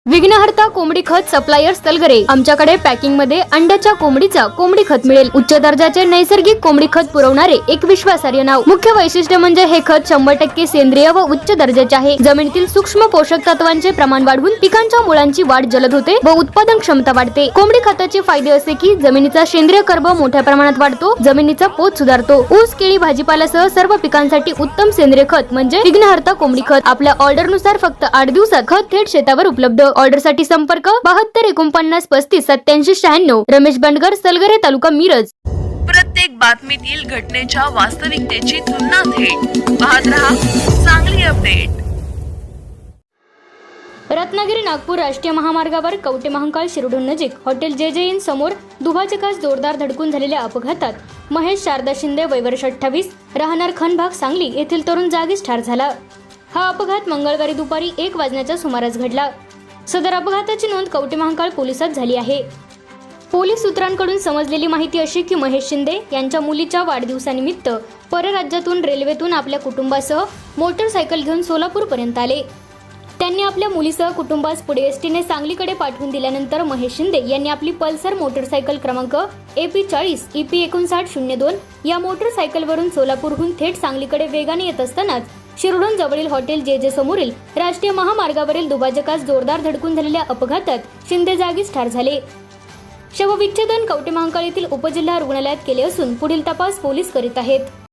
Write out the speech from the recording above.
विघ्नहर्ता कोंबडी खत सप्लायर सलगरे। आमच्याकडे पॅकिंग मध्ये अंड्याच्या कोंबडीचा कोंबडी खत मिळेल। उच्च दर्जाचे नैसर्गिक कोंबडी खत पुरवणारे एक विश्वासार्ह नाव। मुख्य वैशिष्ट्य म्हणजे हे खत 100% सेंद्रिय व उच्च दर्जाचे आहे। जमिनीतील सूक्ष्म पोषक तत्वांचे प्रमाण वाढवून पिकांच्या मुळांची वाढ जलद होते व उत्पादन क्षमता वाढते। कोंबडी खताचे फायदे असे की जमिनीचा सेंद्रिय कर्ब मोठ्या प्रमाणात वाढतो, जमिनीचा पोत सुधारतो। ऊस, केळी, भाजीपाल्यासह सर्व पिकांसाठी उत्तम सेंद्रिय खत म्हणजे विघ्नहर्ता कोंबडी खत। आपल्या ऑर्डर नुसार फक्त 8 दिवसात खत थेट शेतावर उपलब्ध। ऑर्डर साठी संपर्क 72 49 35 87 96। रमेश बंडगर, सलगरे, तालुका मिरज। प्रत्येक बातमीतील घटनेच्या वास्तविकतेची तुलना थेट पाहत रहा चांगली अपडेट। रत्नागिरी नागपूर राष्ट्रीय महामार्गावर कवटे महांकाळ शिरढोण नजीक हॉटेल जे इन समोर दुभाजकास जोरदार धडकून झालेल्या अपघातात महेश शारदा शिंदे वय वर्ष 28 राहणार खनभाग सांगली येथील तरुण जागीच ठार झाला। हा अपघात मंगळवारी दुपारी 1 वाजण्याच्या सुमारास घडला। सदर अपघाताची नोंद कवटे महांकाळ पोलिसात झाली आहे। पोलीस सूत्रांकडून समजलेली माहिती अशी की महेश शिंदे यांच्या मुलीच्या वाढदिवसानिमित्त परराज्यातून रेल्वेतून आपल्या कुटुंबासह मोटरसायकल घेऊन सोलापूर पर्यंत आले। त्यांनी आपल्या मुलीसह कुटुंबास पुढे एसटीने सांगलीकडे पाठवून दिल्यानंतर महेश शिंदे यांनी आपली पल्सर मोटरसायकल क्रमांक AP40 EP5902 या मोटरसायकलवरून सोलापूरहून थेट सांगलीकडे वेगाने येत असतानाच शिरढोण जवळील हॉटेल जे समोरील राष्ट्रीय महामार्गावरील दुभाजकास जोरदार धडकून झालेल्या अपघातात शिंदे जागीच ठार झाले। शवविच्छेदन कवटे महांकाळ येथील उपजिल्हा रुग्णालयात केले असून पुढील तपास पोलीस करीत आहेत।